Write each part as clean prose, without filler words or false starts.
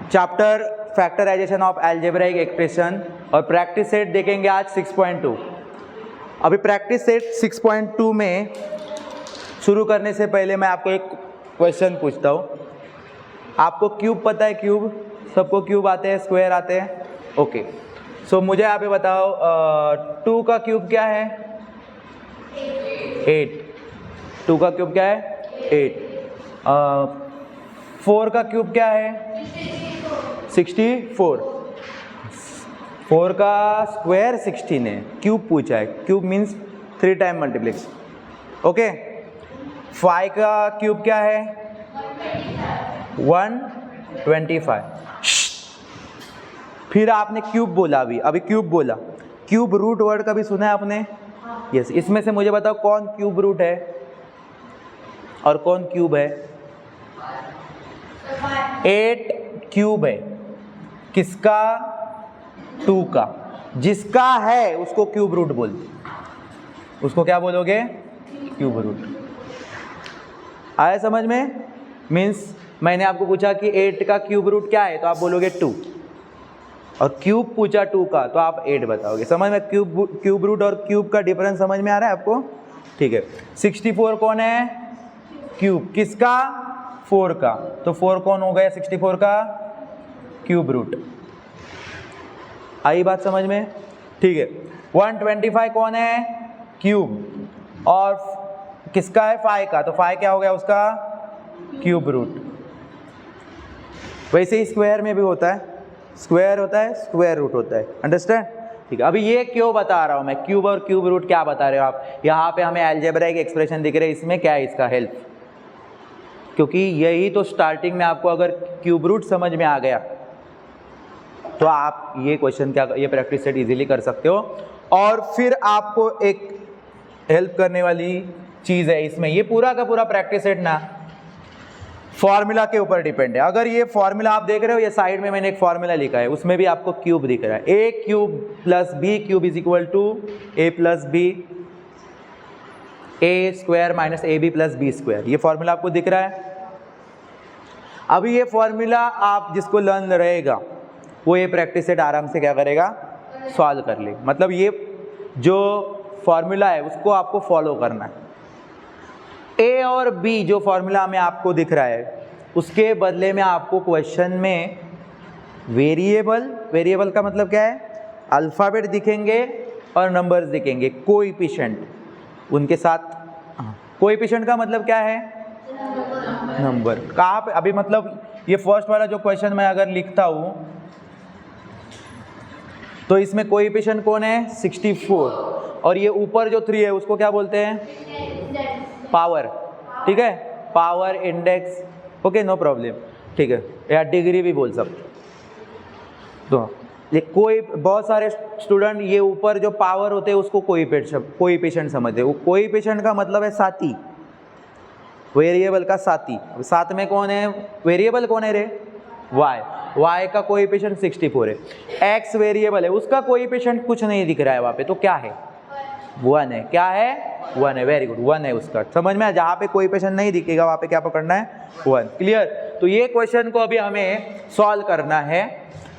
Chapter factorisation of algebraic expression और practice set देखेंगे आज 6.2। अभी प्रैक्टिस सेट 6.2 में शुरू करने से पहले मैं आपको एक क्वेश्चन पूछता हूँ। आपको क्यूब पता है? क्यूब सबको क्यूब आते हैं, स्क्वायर आते हैं? ओके, सो मुझे आप ये बताओ 2 का क्यूब क्या है? 8। 2 का क्यूब क्या है? 8। 4 का क्यूब क्या है? 64। 4 का स्क्वायर 16 है, क्यूब पूछा है। Cube means 3 time multiplex. Okay, 5 का क्यूब क्या है? 125। फिर आपने क्यूब बोला, अभी क्यूब बोला। क्यूब रूट वर्ड कभी सुना है आपने? यस। इसमें से मुझे बताओ कौन क्यूब रूट है और कौन क्यूब है? 8 क्यूब है। किसका? 2 का। जिसका है उसको क्यूब रूट बोलते, उसको क्या बोलोगे? Cube root. आया समझ में? मीन्स मैंने आपको पूछा कि 8 का क्यूब रूट क्या है, तो आप बोलोगे 2, और क्यूब पूछा 2 का तो आप 8 बताओगे। समझ में? क्यूब रूट और क्यूब का डिफरेंस समझ में आ रहा है आपको? ठीक है। 64 कौन है? क्यूब। किसका? 4 का। तो 4 कौन हो गया? 64 का क्यूब रूट। आई बात समझ में? ठीक है। 125 कौन है? क्यूब। और किसका है? 5 का। तो 5 क्या हो गया उसका? Cube root. वैसे ही स्क्वायर में भी होता है, स्क्वायर होता है, स्क्वायर रूट होता है। अंडरस्टैंड? ठीक है। अभी ये क्यों बता रहा हूँ मैं? क्यूब और क्यूब रूट क्या बता रहे हो आप? यहाँ पे हमें अलजेब्राइक एक्सप्रेशन दिख रहे हैं, इसमें क्या है इसका हेल्प? क्योंकि यही तो स्टार्टिंग में आपको अगर क्यूब रूट समझ में आ गया तो आप ये क्वेश्चन क्या, ये प्रैक्टिस सेट इजीली कर सकते हो। और फिर आपको एक हेल्प करने वाली चीज़ है इसमें, ये पूरा का पूरा प्रैक्टिस सेट ना फॉर्मूला के ऊपर डिपेंड है। अगर ये फॉर्मूला आप देख रहे हो, ये साइड में मैंने एक फॉर्मूला लिखा है, उसमें भी आपको क्यूब दिख रहा है। A cube plus b cube is equal to a plus b, a square minus a b plus B square. ये फॉर्मूला आपको दिख रहा है। अभी ये फॉर्मूला आप जिसको लर्न रहेगा वो ये प्रैक्टिस सेट आराम से क्या करेगा? सॉल्व कर ले। मतलब ये जो फॉर्मूला है उसको आपको फॉलो करना है। ए और बी जो फॉर्मूला में आपको दिख रहा है उसके बदले में आपको क्वेश्चन में वेरिएबल का मतलब क्या है? अल्फ़ाबेट दिखेंगे और नंबर्स दिखेंगे, कोएफिशिएंट उनके साथ। कोएफिशिएंट का मतलब क्या है? नंबर। कहाँ पे? अभी मतलब ये फर्स्ट वाला जो क्वेश्चन मैं अगर लिखता हूँ तो इसमें कोएफिशिएंट कौन है? 64। और ये ऊपर जो 3 है उसको क्या बोलते हैं? पावर। ठीक है, power index. Okay, no problem. ठीक है, या डिग्री भी बोल सकते। तो कोई बहुत सारे स्टूडेंट ये ऊपर जो पावर होते हैं उसको कोएफिशिएंट समझते हैं। वो कोएफिशिएंट का मतलब है साथी, वेरिएबल का साथी। साथ में कौन है? वेरिएबल कौन है रे? y। y का कोएफिशिएंट 64 है। x वेरिएबल है, उसका कोएफिशिएंट कुछ नहीं दिख रहा है वहाँ पे, तो क्या है? 1 है। क्या है? 1 है। वेरी गुड, 1 है उसका। समझ में? जहाँ पे कोएफिशिएंट नहीं दिखेगा वहाँ पे क्या पकड़ना है? 1। क्लियर? तो ये क्वेश्चन को अभी हमें सॉल्व करना है।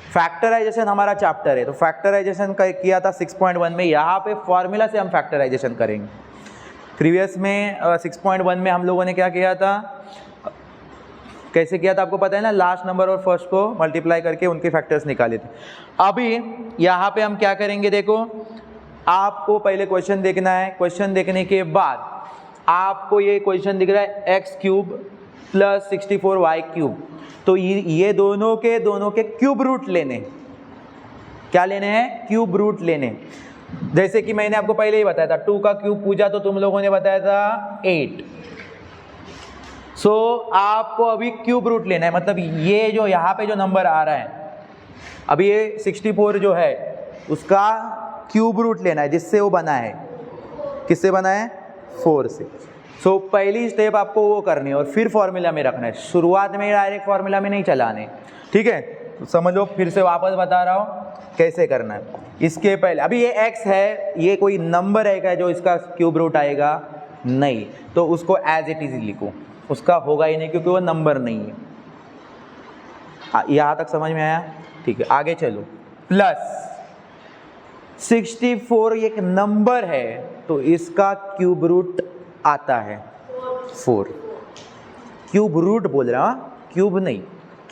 फैक्टराइजेशन हमारा चैप्टर है, तो फैक्टराइजेशन किया था 6.1 में। यहाँ पे फॉर्मूला से हम फैक्टराइजेशन करेंगे। प्रीवियस में 6.1 में हम लोगों ने क्या किया था, कैसे किया था आपको पता है ना? लास्ट नंबर और फर्स्ट को मल्टीप्लाई करके उनके फैक्टर्स निकाले थे। अभी यहाँ पे हम क्या करेंगे? देखो, आपको पहले क्वेश्चन देखना है। क्वेश्चन देखने के बाद आपको ये क्वेश्चन दिख रहा है x cube plus 64 y cube. तो ये दोनों के क्यूब रूट लेने। क्या लेने हैं? क्यूब रूट लेने। जैसे कि मैंने आपको पहले ही बताया था, 2 का क्यूब पूछा तो तुम लोगों ने बताया था 8। सो आपको अभी क्यूब रूट लेना है। मतलब ये जो यहाँ पे जो नंबर आ रहा है, अभी ये 64 जो है उसका क्यूब रूट लेना है, जिससे वो बना है। किससे बना है? 4 से। सो पहली स्टेप आपको वो करनी है और फिर फॉर्मूला में रखना है। शुरुआत में डायरेक्ट फॉर्मूला में नहीं चलाने। ठीक है, तो समझ लो, फिर से वापस बता रहा हूँ कैसे करना है। इसके पहले अभी ये x है, ये कोई नंबर है क्या जो इसका क्यूब रूट आएगा? नहीं, तो उसको एज इट इज लिखो। उसका होगा ही नहीं क्योंकि वो नंबर नहीं है। यहाँ तक समझ में आया? ठीक है, आगे चलो। प्लस 64 एक नंबर है तो इसका क्यूब रूट आता है 4। क्यूब रूट बोल रहा हूँ, क्यूब नहीं,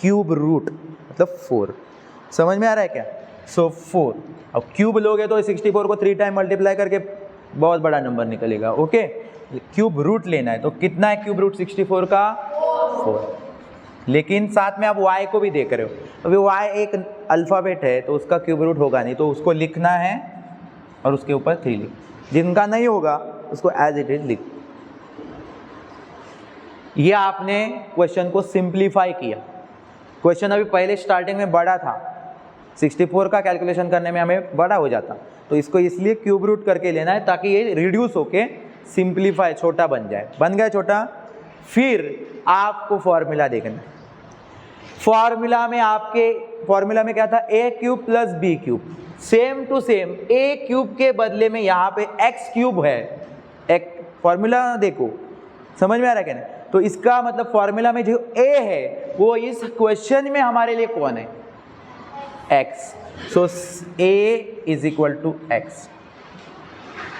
क्यूब रूट मतलब 4। समझ में आ रहा है क्या? सो 4। अब क्यूब लोगे तो 64 को 3 टाइम मल्टीप्लाई करके बहुत बड़ा नंबर निकलेगा। ओके, क्यूब रूट लेना है तो कितना है क्यूब रूट 64 का? 4। लेकिन साथ में आप y को भी देख रहे हो, अभी y एक अल्फ़ाबेट है तो उसका क्यूब रूट होगा नहीं, तो उसको लिखना है और उसके ऊपर 3 लिख। जिनका नहीं होगा उसको एज इट इज लिख। ये आपने क्वेश्चन को सिंप्लीफाई किया। क्वेश्चन अभी पहले स्टार्टिंग में बड़ा था, 64 का कैलकुलेशन करने में हमें बड़ा हो जाता, तो इसको इसलिए क्यूब रूट करके लेना है ताकि ये रिड्यूस होके सिंप्लीफाई छोटा बन जाए। बन गया छोटा। फिर आपको फॉर्मूला देखना है। फॉर्मूला में आपके फॉर्मूला में क्या था? a cube plus b cube. Same to same a cube के बदले में यहाँ पे x क्यूब है। एक फॉर्मूला देखो, समझ में आ रहा है क्या नहीं? तो इसका मतलब फॉर्मूला में जो a है वो इस क्वेश्चन में हमारे लिए कौन है? x। So a is equal to x।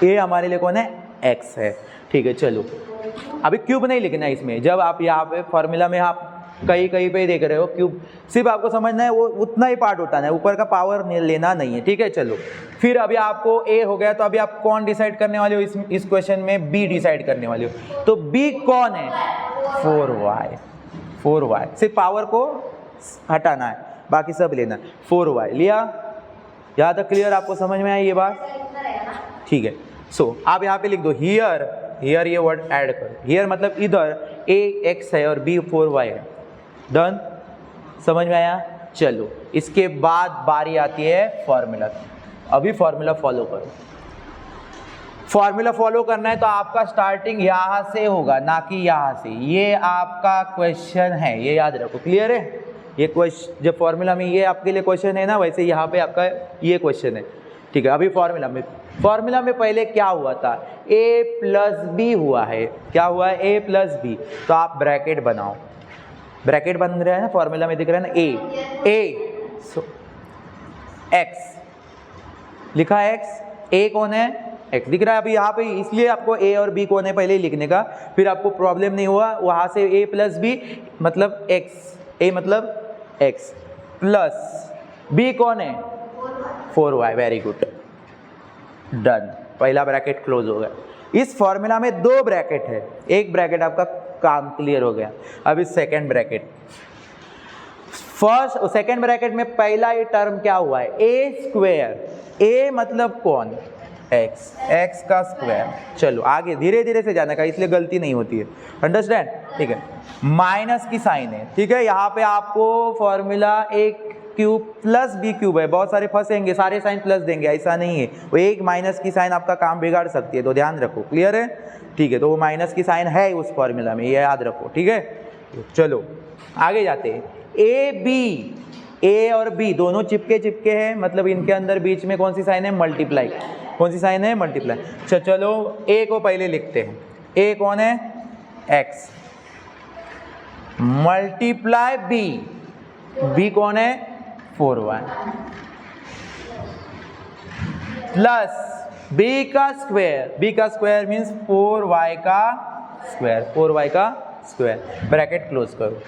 a हमारे लिए कौन है? x है। ठीक है, चलो अभी क्यूब नहीं लिखना है इसमें। जब आप यहाँ पे फॉर्मूला में आप कहीं कहीं पे देख रहे हो क्यूब, सिर्फ आपको समझना है वो उतना ही पार्ट होता है, ऊपर का पावर लेना नहीं है। ठीक है, चलो फिर अभी आपको a हो गया तो अभी आप कौन डिसाइड करने वाले हो? इस क्वेश्चन में b डिसाइड करने वाले हो। तो b कौन है? 4y। 4y सिर्फ पावर को हटाना है, बाकी सब लेना है। 4y लिया। यहाँ तक क्लियर? आपको समझ में आई ये बात? ठीक है। सो आप यहाँ पे लिख दो हियर। हियर ये वर्ड ऐड करो। हियर मतलब इधर a x है और b 4y है। डन? समझ में आया? चलो इसके बाद बारी आती है फॉर्मूला। अभी फॉर्मूला फॉलो करो। फॉर्मूला फॉलो करना है तो आपका स्टार्टिंग यहाँ से होगा, ना कि यहाँ से। ये आपका क्वेश्चन है, ये याद रखो। क्लियर है? ये क्वेश्चन जब फॉर्मूला में ये आपके लिए क्वेश्चन है ना, वैसे यहाँ पे आपका ये क्वेश्चन है। ठीक है, अभी फॉर्मूला में पहले क्या हुआ था? a प्लस बी हुआ है। क्या हुआ है? a plus b. तो आप ब्रैकेट बनाओ। ब्रैकेट बन रहा है ना, फॉर्मूला में दिख रहा है ना a सो x लिखा है। x a कौन है? x दिख रहा है अभी यहाँ पे, इसलिए आपको a और b कौन है पहले ही लिखने का। फिर आपको प्रॉब्लम नहीं हुआ, वहाँ से a प्लस बी मतलब x, a मतलब x प्लस b कौन है? 4y। Very good, done. पहला ब्रैकेट क्लोज हो गया। इस फॉर्मूला में 2 ब्रैकेट है, एक ब्रैकेट आपका काम क्लियर हो गया। अभी second bracket. First second bracket में पहला ये टर्म क्या हुआ है? a square. a मतलब कौन? x, x का स्क्वायर। चलो आगे धीरे धीरे से जाने का, इसलिए गलती नहीं होती है। अंडरस्टैंड? ठीक है, माइनस की साइन है। ठीक है, यहाँ पे आपको फॉर्मूला एक क्यूब प्लस बी क्यूब है। बहुत सारे फंसेंगे, सारे साइन प्लस देंगे, ऐसा नहीं है। वो एक माइनस की साइन आपका काम बिगाड़ सकती है, तो ध्यान रखो। क्लियर है? ठीक है, तो वो माइनस की साइन है उस फॉर्मूला में, ये याद रखो। ठीक है, चलो आगे जाते हैं। ए बी, ए और बी दोनों चिपके हैं, मतलब इनके अंदर बीच में कौन सी साइन है? मल्टीप्लाई। कौन सी साइन है? मल्टीप्लाई। चलो ए को पहले लिखते हैं। ए कौन है? X multiply B. बी कौन है? 4y प्लस बी का स्क्वायर। बी का स्क्वायर मीन्स 4y का स्क्वायर। 4y का स्क्वायर। ब्रैकेट क्लोज करो।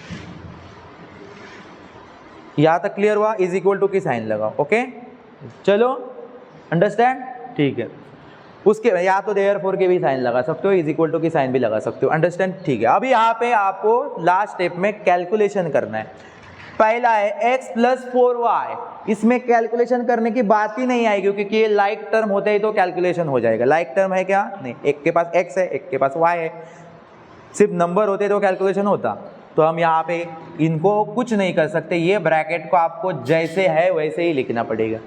यहां तक क्लियर हुआ? इज इक्वल टू की साइन लगाओ। ओके, चलो अंडरस्टैंड? ठीक है, उसके या तो देयरफॉर के भी साइन लगा सकते हो, इज इक्वल टू की साइन भी लगा सकते हो। अंडरस्टैंड? ठीक है, अभी यहाँ पे आपको लास्ट स्टेप में कैलकुलेशन करना है। पहला है x प्लस 4y। इसमें कैलकुलेशन करने की बात ही नहीं आएगी, क्योंकि ये लाइक टर्म होते ही तो कैलकुलेशन हो जाएगा। लाइक टर्म है क्या? नहीं, एक के पास x है, एक के पास y है। सिर्फ नंबर होते तो कैलकुलेशन होता, तो हम यहाँ पे इनको कुछ नहीं कर सकते। ये ब्रैकेट को आपको जैसे है वैसे ही लिखना पड़ेगा।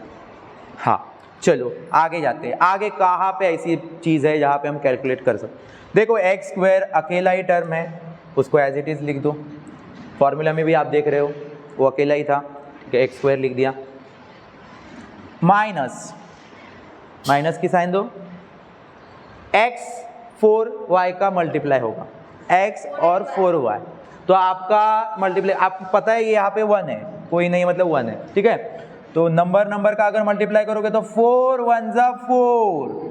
हाँ, चलो आगे जाते हैं। आगे कहाँ पे ऐसी चीज़ है जहाँ पे हम कैलकुलेट कर सकते? देखो एक्स स्क्वायर अकेला ही टर्म है, उसको एज इट इज़ लिख दो। फॉर्मूला में भी आप देख रहे हो वो अकेला ही था। ठीक है, एक्स स्क्वायर लिख दिया। माइनस, माइनस की साइन दो। x 4y का मल्टीप्लाई होगा, x और 4y, तो आपका मल्टीप्लाई, आपको पता है ये यहाँ पे 1 है, कोई नहीं मतलब 1 है, ठीक है। तो नंबर का अगर मल्टीप्लाई करोगे तो 4 1 जा 4,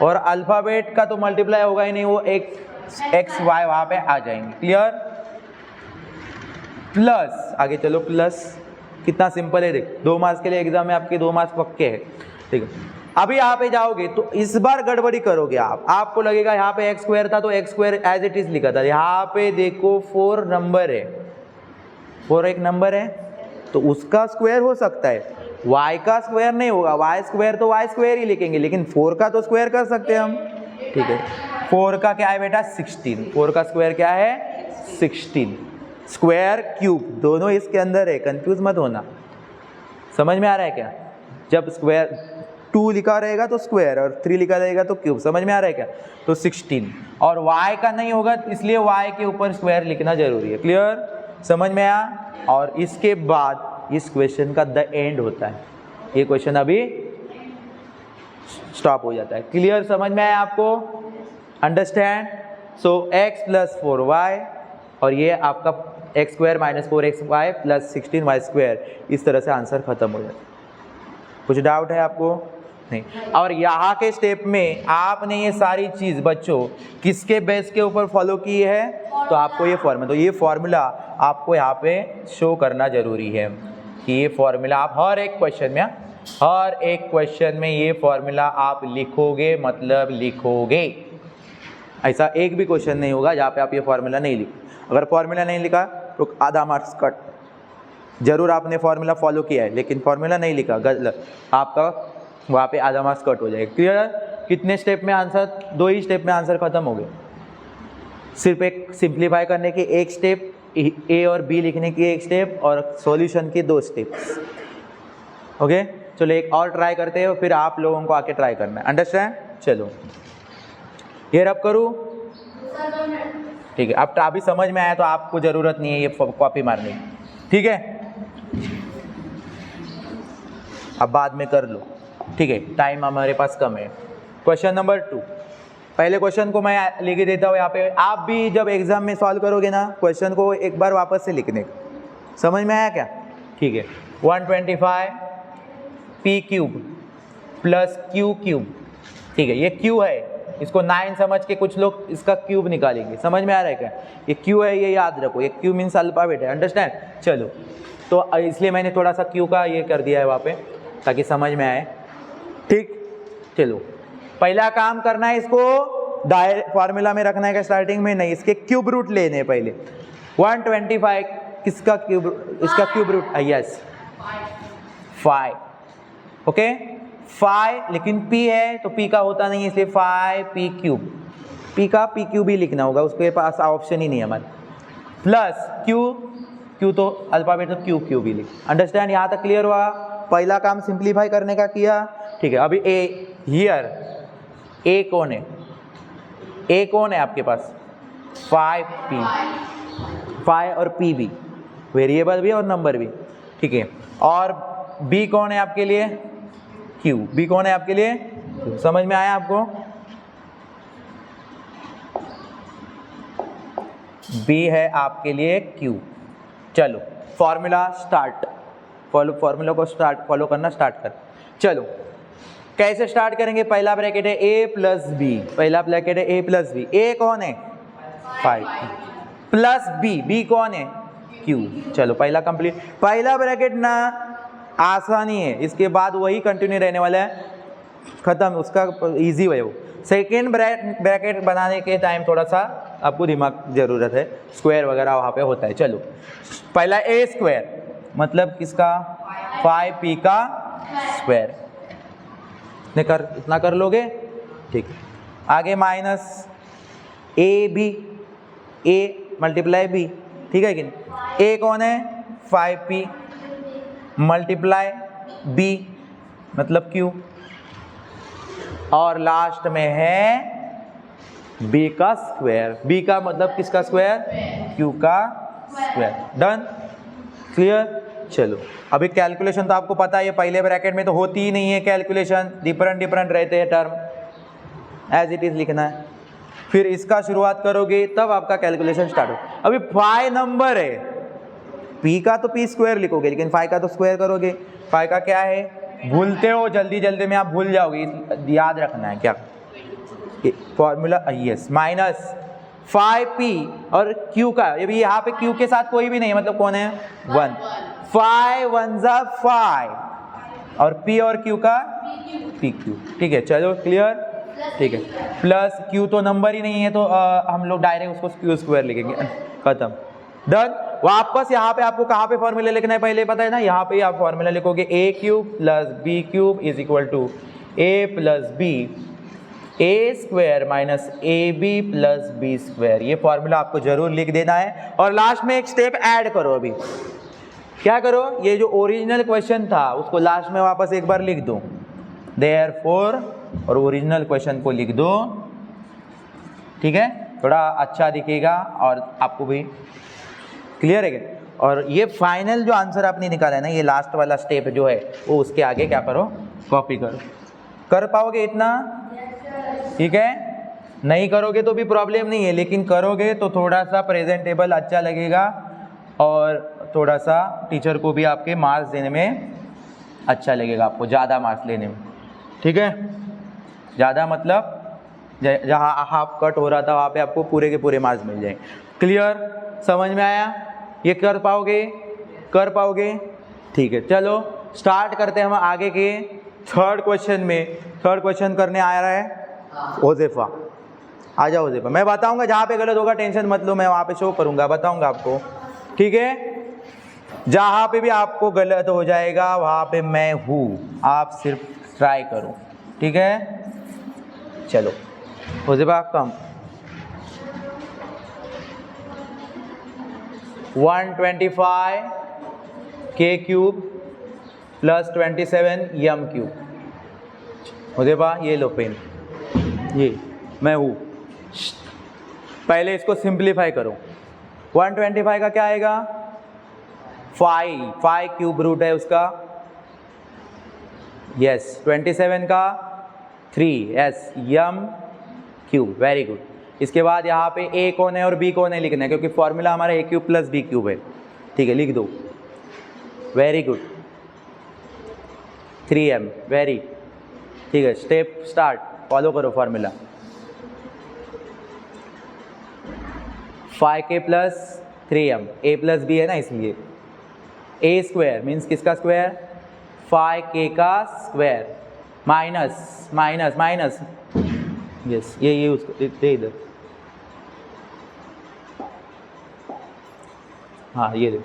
और अल्फाबेट का तो मल्टीप्लाई होगा ही नहीं, वो एक्स वाई वहाँ पे आ जाएंगे। क्लियर? प्लस, आगे चलो, प्लस कितना सिंपल है देख, 2 मार्क्स के लिए एग्जाम में आपके 2 मार्क्स पक्के हैं, ठीक है। अभी यहाँ पे जाओगे तो इस बार गड़बड़ी करोगे आप, आपको लगेगा यहाँ पे एक्स स्क्वायर था तो x square as it is लिखा था, यहाँ पे देखो 4 नंबर है, 4 एक नंबर है तो उसका स्क्वायर हो सकता है, y का स्क्वायर नहीं होगा, y स्क्वायर तो y स्क्वायर ही लिखेंगे, लेकिन 4 का तो स्क्वायर कर सकते हैं हम, ठीक है। 4 का क्या है बेटा 16, 4 का स्क्वायर क्या है 16, स्क्वायर क्यूब दोनों इसके अंदर है, कंफ्यूज मत होना। समझ में आ रहा है क्या? जब स्क्वायर 2 लिखा रहेगा तो स्क्वायर और 3 लिखा रहेगा तो क्यूब, समझ में आ रहा है क्या? तो 16, और y का नहीं होगा इसलिए y के ऊपर स्क्वायर लिखना जरूरी है। क्लियर? समझ में आया? और इसके बाद इस क्वेश्चन का द एंड होता है, ये क्वेश्चन अभी स्टॉप हो जाता है। क्लियर? समझ में आया आपको? अंडरस्टैंड? सो x प्लस 4y और ये आपका x square minus 4xy plus 16y square, इस तरह से आंसर खत्म हो जाता है। कुछ डाउट है आपको? नहीं। और यहाँ के स्टेप में आपने ये सारी चीज़ बच्चों किसके बेस के ऊपर फॉलो की है? तो आपको ये फॉर्मूला, तो ये फॉर्मूला आपको यहाँ पे शो करना जरूरी है कि ये फॉर्मूला आप हर एक क्वेश्चन में ये फॉर्मूला आप लिखोगे, मतलब लिखोगे। ऐसा एक भी क्वेश्चन नहीं होगा जहाँ पे आप ये फॉर्मूला नहीं लिखो। अगर फॉर्मूला नहीं लिखा तो आधा मार्क्स कट। जरूर आपने फॉर्मूला फॉलो किया है लेकिन फॉर्मूला नहीं लिखा, गलत, आपका वहाँ पे आधा मार्क्स कट हो जाएगा। क्लियर? कितने स्टेप में आंसर? 2 ही स्टेप में आंसर खत्म हो गया। सिर्फ एक सिंप्लीफाई करने की एक स्टेप, ए और बी लिखने की एक स्टेप, और सॉल्यूशन की 2 स्टेप्स। ओके, चलो एक और ट्राई करते हैं, फिर आप लोगों को आके ट्राई करना है। अंडरस्टैंड? चलो ये रब करूँ, ठीक है। अब अभी समझ में आया तो आपको ज़रूरत नहीं है ये कॉपी मारने की, ठीक है। अब बाद में कर लो, ठीक है, टाइम हमारे पास कम है। क्वेश्चन नंबर 2, पहले क्वेश्चन को मैं लिख देता हूँ यहाँ पे। आप भी जब एग्जाम में सॉल्व करोगे ना, क्वेश्चन को एक बार वापस से लिखने का। समझ में आया क्या? ठीक है। 125 p cube plus q cube, ठीक है। ये q है, इसको 9 समझ के कुछ लोग इसका क्यूब निकालेंगे। समझ में आ रहा है क्या? ये q है, ये याद रखो, ये q मीन्स अल्फाबेट है। अंडरस्टैंड? चलो, तो इसलिए मैंने थोड़ा सा q का ये कर दिया है वहाँ पे ताकि समझ में आए, ठीक। चलो, पहला काम करना है, इसको डायरेक्ट फार्मूला में रखना है, स्टार्टिंग में नहीं, इसके क्यूब रूट लेने पहले। 125 किसका क्यूब? इसका क्यूब रूट, यस 5, ओके 5, लेकिन p है तो p का होता नहीं है, इसलिए 5p क्यूब, p का p क्यूब ही लिखना होगा, उसके पास ऑप्शन ही नहीं है हमारे। प्लस q तो अल्फाबेट तो q क्यूब ही लिख। अंडरस्टैंड? यहाँ तक क्लियर हुआ? पहला काम सिंप्लीफाई करने का किया, ठीक है। अभी a हियर, a कौन है? a कौन है आपके पास? 5p, 5 और p भी वेरिएबल भी और नंबर भी, ठीक है। और b कौन है आपके लिए? q, b कौन है आपके लिए? Q. समझ में आया आपको? b है आपके लिए q। चलो फॉर्मूला स्टार्ट, फॉर्मूला को फॉलो करना स्टार्ट कर। चलो कैसे स्टार्ट करेंगे? पहला ब्रैकेट है a प्लस बी, पहला ब्रैकेट है a प्लस बी। a कौन है? 5 प्लस b कौन है? q। चलो पहला कंप्लीट। पहला ब्रैकेट ना आसानी है, इसके बाद वही कंटिन्यू रहने वाला है, खत्म, उसका इजी है वो। सेकेंड ब्रैकेट बनाने के टाइम थोड़ा सा आपको दिमाग जरूरत है, स्क्वायर वगैरह वहाँ पे होता है। चलो पहला a स्क्वायर मतलब किसका? 5p का स्क्वायर, इतना कर लोगे, ठीक। आगे minus a B, a multiply b, ठीक है कि नहीं? a कौन है? 5p मल्टीप्लाई b मतलब q, और लास्ट में है b का स्क्वायर। b का मतलब किसका स्क्वायर? q का स्क्वायर। डन? क्लियर? चलो अभी कैलकुलेशन तो आपको पता है, पहले ब्रैकेट में तो होती ही नहीं है कैलकुलेशन, डिफरेंट रहते हैं टर्म, एज इट इज लिखना है। फिर इसका शुरुआत करोगे तब आपका कैलकुलेशन स्टार्ट हो। अभी 5 नंबर है, p का तो p स्क्वायर लिखोगे लेकिन 5 का तो स्क्वायर करोगे। 5 का क्या है, भूलते हो जल्दी जल्दी में आप भूल जाओगे, याद रखना है क्या फॉर्मूला, यस, माइनस 5p और q का, ये भी यहाँ पे q के साथ कोई भी नहीं है, मतलब कौन है 1, 5 1 जा 5 और p और q का pq। ठीक है, चलो क्लियर, ठीक है। प्लस q तो नंबर ही नहीं है तो हम लोग डायरेक्ट उसको q स्क्वायर लिखेंगे, खत्म, डन। वापस यहाँ पे आपको कहाँ पे फॉर्मूला लिखना है पहले पता है ना, यहाँ पे आप फॉर्मूला लिखोगे a cube plus b cube is equal to a plus b a square minus a b plus B square. ये फॉर्मूला आपको जरूर लिख देना है और लास्ट में एक स्टेप ऐड करो। अभी क्या करो, ये जो ओरिजिनल क्वेश्चन था उसको लास्ट में वापस एक बार लिख दो, देयरफॉर, और ओरिजिनल क्वेश्चन को लिख दो, ठीक है, थोड़ा अच्छा दिखेगा और आपको भी क्लियर है क्या। और ये फाइनल जो आंसर आपने निकाला है ना, ये लास्ट वाला स्टेप जो है वो उसके आगे क्या करो, कॉपी करो। कर पाओगे इतना, ठीक है, नहीं करोगे तो भी प्रॉब्लम नहीं है, लेकिन करोगे तो थोड़ा सा प्रेजेंटेबल अच्छा लगेगा और थोड़ा सा टीचर को भी आपके मार्क्स देने में अच्छा लगेगा, आपको ज़्यादा मार्क्स लेने में, ठीक है। ज़्यादा मतलब जहाँ हाफ कट हो रहा था वहाँ पे आपको पूरे के पूरे मार्क्स मिल जाएंगे। क्लियर, समझ में आया, ये कर पाओगे, कर पाओगे, ठीक है। चलो स्टार्ट करते हैं हम आगे के थर्ड क्वेश्चन में। थर्ड क्वेश्चन करने आ रहा है होज़ेफा, आ जाओ होज़ेफा, मैं बताऊंगा जहाँ पे गलत होगा टेंशन मत लो, मैं वहाँ पे शो करूंगा, बताऊंगा आपको, ठीक है। जहाँ पे भी आपको गलत हो जाएगा वहाँ पे मैं हूँ, आप सिर्फ ट्राई करो, ठीक है। चलो होज़ेफा कम, 125 के क्यूब प्लस 27 यम क्यूब। होज़ेफा ये लो पेन, ये मैं हूँ, पहले इसको सिंप्लीफाई करो। 125 का क्या आएगा, 5 क्यूब रूट है उसका, यस। 27 का 3, यस, यम क्यूब, वेरी गुड। इसके बाद यहाँ पे a कौन है और b कौन है लिखना है, क्योंकि फॉर्मूला हमारा a cube plus b cube है, ठीक है, लिख दो, वेरी गुड, 3m, वेरी, ठीक है। स्टेप स्टार्ट, फॉलो करो formula, 5k plus 3m, a plus b है ना, इसलिए a स्क्वायर मीन्स किसका स्क्वायर, 5k का square, minus minus minus, yes, ये उसको दे इधर, हाँ ये दे,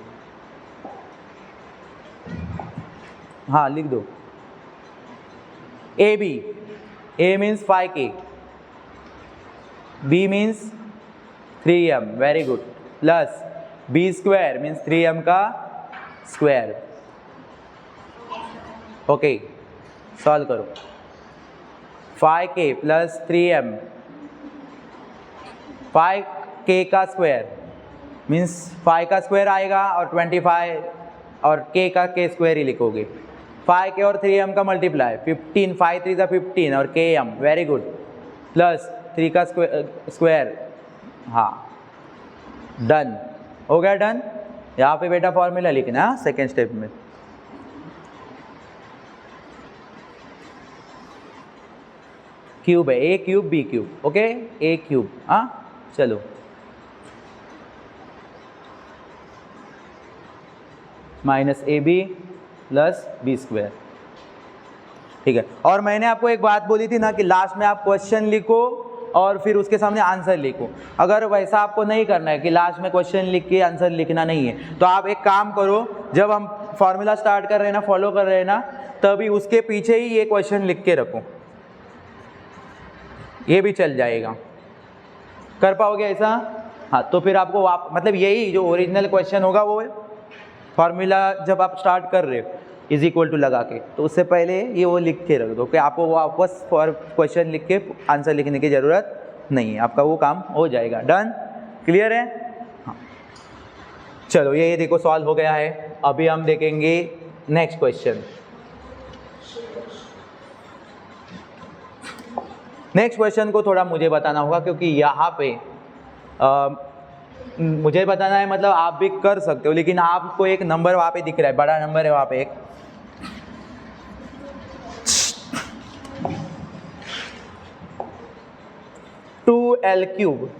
हाँ लिख दो, A B, a means 5k, b means 3m, very good, plus b square means 3m का स्क्वायर, ओके। सॉल्व करो, 5k प्लस 3m, 5k का स्क्वायर मीन्स 5 का स्क्वायर आएगा और 25 और k का k स्क्वायर ही लिखोगे, 5k और 3m का मल्टीप्लाई, 15, 5 3 15 और km, वेरी गुड, प्लस 3 का स्क्वायर, हाँ डन, हो गया डन। यहाँ पे बेटा फॉर्मूला लिखना है सेकेंड स्टेप में, क्यूब है, a cube b cube, okay, a cube, हाँ चलो minus ab plus B square, ठीक है। और मैंने आपको एक बात बोली थी ना कि लास्ट में आप क्वेश्चन लिखो और फिर उसके सामने आंसर लिखो। अगर वैसा आपको नहीं करना है कि लास्ट में क्वेश्चन लिख के आंसर लिखना नहीं है, तो आप एक काम करो, जब हम फॉर्मूला स्टार्ट कर रहे हैं ना, फॉलो कर रहे हैं ना, तभी उसके पीछे ही ये क्वेश्चन लिख के रखो, ये भी चल जाएगा। कर पाओगे ऐसा, हाँ, तो फिर आपको मतलब यही जो ओरिजिनल क्वेश्चन होगा वो फॉर्मूला जब आप स्टार्ट कर रहे हो इज इक्वल टू लगा के, तो उससे पहले ये वो लिख के रख दो कि आपको वापस क्वेश्चन लिख के आंसर लिखने की ज़रूरत नहीं है, आपका वो काम हो जाएगा। डन, क्लियर है, हाँ। चलो ये देखो सॉल्व हो गया है। अभी हम देखेंगे नेक्स्ट क्वेश्चन। नेक्स्ट क्वेश्चन को थोड़ा मुझे बताना होगा, क्योंकि यहाँ पे मुझे बताना है, मतलब आप भी कर सकते हो, लेकिन आपको एक नंबर वहाँ पे दिख रहा है, बड़ा नंबर है वहाँ पे एक, two L cube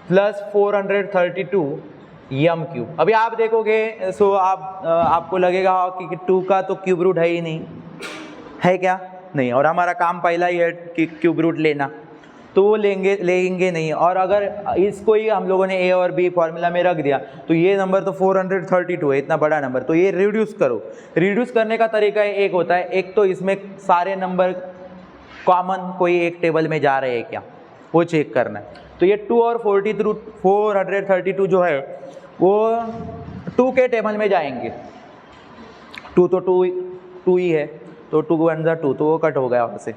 plus 432 M cube. अभी आप देखोगे सो आपको लगेगा कि 2 का तो क्यूब रूट है ही नहीं, है क्या? नहीं। और हमारा काम पहला ही है कि क्यूब रूट लेना, तो वो लेंगे नहीं। और अगर इसको ही हम लोगों ने ए और बी फॉर्मूला में रख दिया तो ये नंबर तो 432 है, इतना बड़ा नंबर, तो ये रिड्यूस करो। रिड्यूस करने का तरीका एक होता है, एक तो इसमें सारे नंबर कॉमन कोई एक टेबल में जा रहे हैं क्या, वो चेक करना है। तो ये 2 और 432 जो है वो 2 के टेबल में जाएंगे। 2 तो 2 ही है, तो 2 1 2, तो वो कट हो गया वहाँ से।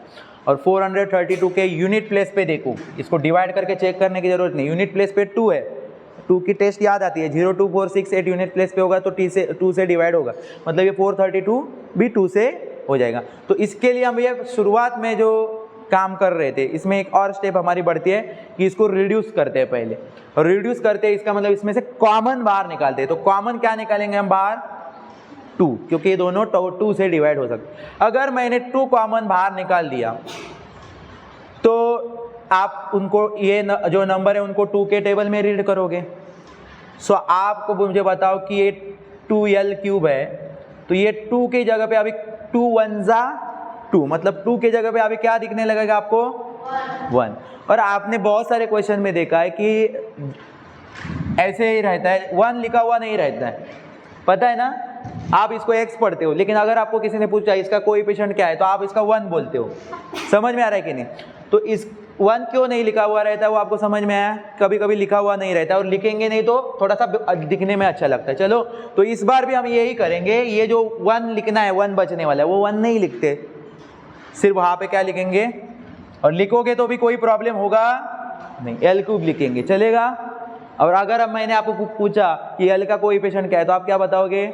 और 432 के यूनिट प्लेस पे देखो, इसको डिवाइड करके चेक करने की जरूरत नहीं, यूनिट प्लेस पे 2 है, 2 की टेस्ट याद आती है, 0 2 4 6 8 यूनिट प्लेस पे होगा तो 2 से डिवाइड होगा, मतलब ये 432 भी 2 से हो जाएगा। तो इसके लिए हम ये शुरुआत में जो काम कर रहे थे, इसमें एक और स्टेप हमारी बढ़ती है कि इसको रिड्यूस करते हैं पहले। और रिड्यूस करते हैं इसका मतलब इसमें से कॉमन बाहर निकालते हैं। तो कॉमन क्या निकालेंगे हम बाहर? 2, क्योंकि ये दोनों 2 से डिवाइड हो सकते। अगर मैंने 2 कॉमन बाहर निकाल दिया तो आप उनको ये जो नंबर है उनको 2 के टेबल में रीड करोगे। सो आपको मुझे बताओ कि ये 2l क्यूब है, तो ये 2 की जगह पे अभी 2 1 2, मतलब 2 की जगह पे अभी क्या दिखने लगेगा आपको? 1। और आपने बहुत सारे क्वेश्चन में देखा है कि ऐसे ही रहता है, 1 लिखा हुआ नहीं रहता है, पता है ना? आप इसको x पढ़ते हो, लेकिन अगर आपको किसी ने पूछा इसका कोएफिशिएंट क्या है तो आप इसका 1 बोलते हो। समझ में आ रहा है कि नहीं? तो इस 1 क्यों नहीं लिखा हुआ रहता है वो आपको समझ में आया? कभी कभी लिखा हुआ नहीं रहता है, और लिखेंगे नहीं तो थोड़ा सा दिखने में अच्छा लगता है। चलो, तो इस बार भी हम यही करेंगे, ये जो 1 लिखना है, 1 बचने वाला है, वो 1 नहीं लिखते, सिर्फ वहाँ पे क्या लिखेंगे? और लिखोगे तो भी कोई प्रॉब्लम होगा नहीं, एल क्यूब लिखेंगे, चलेगा। और अगर अब मैंने आपको पूछा कि एल का कोएफिशिएंट क्या है तो आप क्या बताओगे?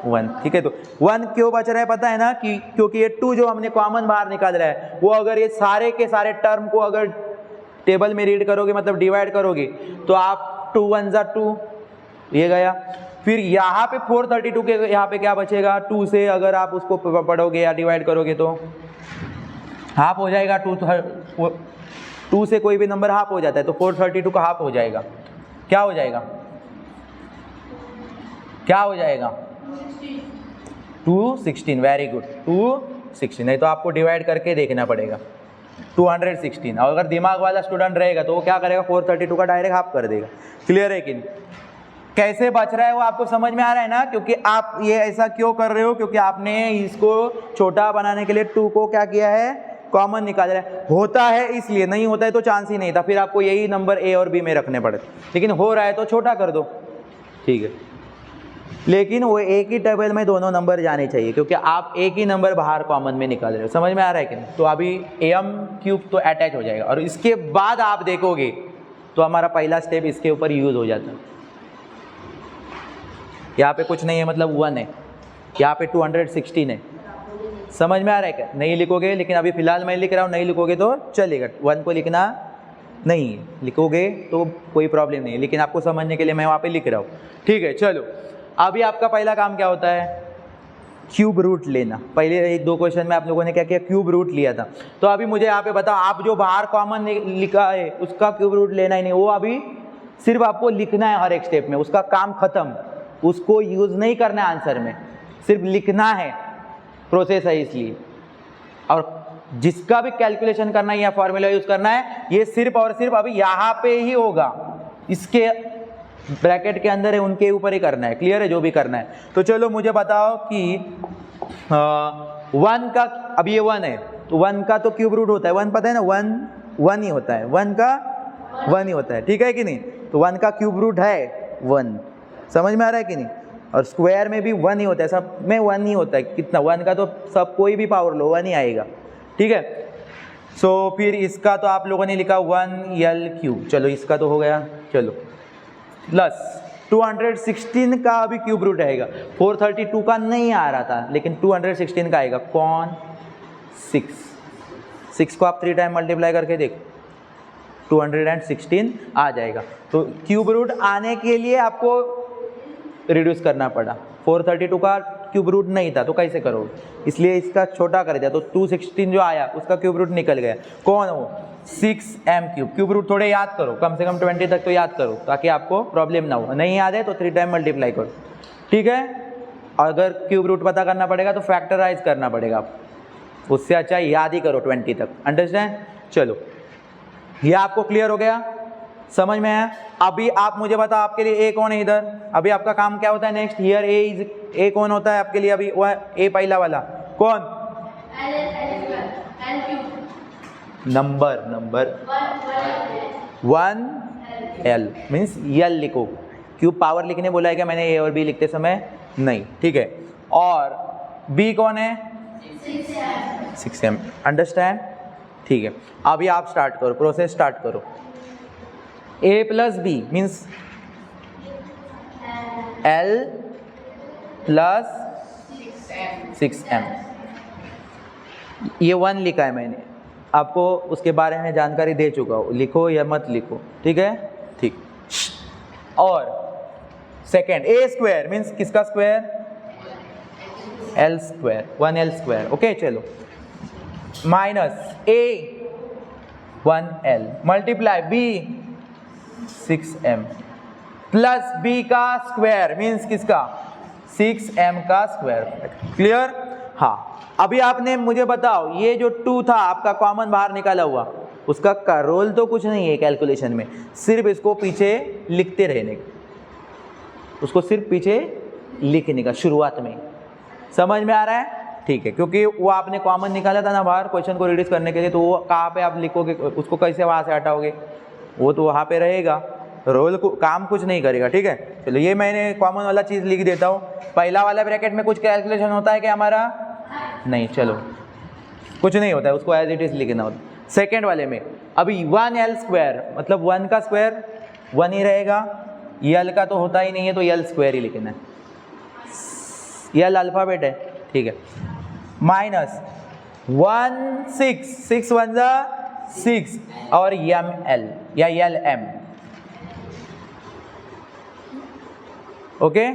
1। ठीक है, तो 1 क्यों बच रहा है पता है ना? कि क्योंकि ये 2 जो हमने कॉमन बाहर निकाल रहा है, वो अगर ये सारे के सारे टर्म को अगर टेबल में रीड करोगे, मतलब डिवाइड करोगे, तो आप 2 1 2 ये गया। फिर यहाँ पे 432 के यहाँ पे क्या बचेगा? 2 से अगर आप उसको पढ़ोगे या डिवाइड करोगे तो हाफ हो जाएगा। 2 से कोई भी नंबर हाफ हो जाता है, तो 432 का हाफ हो जाएगा। क्या हो जाएगा? क्या हो जाएगा? 216। Very good, 216। नहीं तो आपको डिवाइड करके देखना पड़ेगा, 216। और अगर दिमाग वाला स्टूडेंट रहेगा तो वो क्या करेगा? 432 का डायरेक्ट हाफ कर देगा। क्लियर है कि नहीं? कैसे बच रहा है वो आपको समझ में आ रहा है ना? क्योंकि आप ये ऐसा क्यों कर रहे हो? क्योंकि आपने इसको छोटा बनाने के लिए 2 को क्या किया है? कॉमन निकाल रहा है। होता है इसलिए, नहीं होता है तो चांस ही नहीं था, फिर आपको यही नंबर ए और बी में रखने पड़ते, लेकिन हो रहा है तो छोटा कर दो, ठीक है। लेकिन वो एक ही टेबल में दोनों नंबर जाने चाहिए, क्योंकि आप एक ही नंबर बाहर कॉमन में निकाल रहे हो। समझ में आ रहा है कि नहीं? तो अभी एम क्यूब तो अटैच हो जाएगा, और इसके बाद आप देखोगे तो हमारा पहला स्टेप इसके ऊपर यूज हो जाता है। यहाँ पे कुछ नहीं है, मतलब 1 है, यहाँ पे 216 है। समझ में आ रहा है क्या? नहीं लिखोगे, लेकिन अभी फिलहाल मैं लिख रहा हूँ, नहीं लिखोगे तो चलेगा। 1 को लिखना नहीं है, लिखोगे तो कोई प्रॉब्लम नहीं है, लेकिन आपको समझने के लिए मैं वहाँ पे लिख रहा हूँ, ठीक है। चलो, अभी आपका पहला काम क्या होता है? क्यूब रूट लेना। पहले 1-2 क्वेश्चन में आप लोगों ने क्या किया? क्यूब रूट लिया था। तो अभी मुझे यहाँ पे बताओ, आप जो बाहर कॉमन लिखा है उसका क्यूब रूट लेना ही नहीं, वो अभी सिर्फ आपको लिखना है हर एक स्टेप में, उसका काम खत्म। उसको यूज नहीं करना है आंसर में, सिर्फ लिखना है, प्रोसेस है इसलिए। और जिसका भी कैलकुलेशन करना है या फॉर्मूला यूज करना है, ये सिर्फ और सिर्फ अभी यहाँ पे ही होगा, इसके ब्रैकेट के अंदर है, उनके ऊपर ही करना है। क्लियर है? जो भी करना है। तो चलो मुझे बताओ कि 1 का, अब ये 1 है तो 1 का तो क्यूब रूट होता है 1, पता है ना? 1 ही होता है, 1 का 1 ही होता है, ठीक है कि नहीं? तो 1 का क्यूब रूट है 1। समझ में आ रहा है कि नहीं? और स्क्वायर में भी 1 ही होता है, सब में 1 ही होता है। कितना? 1 का तो सब कोई भी पावर लो 1 ही आएगा, ठीक है। सो फिर इसका तो आप लोगों ने लिखा 1l क्यूब, चलो इसका तो हो गया। चलो, प्लस 216 का अभी क्यूब रूट आएगा। 432 का नहीं आ रहा था, लेकिन 216 का आएगा। कौन? 6। 6 को आप 3 टाइम मल्टीप्लाई करके देखो, 216 आ जाएगा। तो क्यूब रूट आने के लिए आपको रिड्यूस करना पड़ा, 432 का क्यूब रूट नहीं था तो कैसे करोगे, इसलिए इसका छोटा कर दिया, तो 216 जो आया उसका क्यूब रूट निकल गया। कौन हो, 6m क्यूब। क्यूब रूट थोड़े याद करो, कम से कम 20 तक तो याद करो ताकि आपको प्रॉब्लम ना हो। नहीं याद है तो 3 टाइम मल्टीप्लाई करो, ठीक है। अगर क्यूब रूट पता करना पड़ेगा तो फैक्टराइज करना पड़ेगा आपको, उससे अच्छा याद ही करो 20 तक। अंडरस्टैंड? चलो ये आपको क्लियर हो गया, समझ में आया। अभी आप मुझे बताओ आपके लिए ए कौन है इधर, अभी आपका काम क्या होता है नेक्स्ट, हियर ए कौन होता है आपके लिए अभी, वो ए पहला वाला कौन, नंबर 1l मीन्स यल लिखो, क्यूब पावर लिखने बोला है क्या मैंने ए और बी लिखते समय, नहीं, ठीक है। और बी कौन है, 6m। अंडरस्टैंड? ठीक है, अभी आप स्टार्ट करो, प्रोसेस स्टार्ट करो। a plus B means l plus 6m, ये 1 लिखा है मैंने, आपको उसके बारे में जानकारी दे चुका हूँ, लिखो या मत लिखो, ठीक है, ठीक। और सेकेंड a स्क्वायर मीन्स किसका square, l square, 1l square, okay. चलो minus a 1l multiply b 6m plus b का स्क्वायर मीन्स किसका, 6m का स्क्वायर। क्लियर? हाँ, अभी आपने मुझे बताओ ये जो 2 था आपका कॉमन बाहर निकाला हुआ, उसका रोल तो कुछ नहीं है कैलकुलेशन में, सिर्फ इसको पीछे लिखते रहने का, उसको सिर्फ पीछे लिखने का शुरुआत में। समझ में आ रहा है? ठीक है, क्योंकि वो आपने कॉमन निकाला था ना बाहर क्वेश्चन को रिड्यूस करने के लिए, तो वो कहाँ पे आप लिखोगे, उसको कैसे वहाँ से हटाओगे, वो तो वहाँ पे रहेगा, रोल को काम कुछ नहीं करेगा, ठीक है। चलो ये मैंने कॉमन वाला चीज़ लिख देता हूँ। पहला वाला ब्रैकेट में कुछ कैलकुलेशन होता है क्या हमारा, नहीं, चलो कुछ नहीं होता है, उसको एज इट इज लिखना होता है। सेकेंड वाले में अभी 1l स्क्वायर मतलब 1 का स्क्वायर 1 ही रहेगा, यल का तो होता ही नहीं है तो यल स्क्वायर ही लिखना है, यल अल्फ़ाबेट है, ठीक है। माइनस 1 6 1 जा 6 और ml या lm, ओके।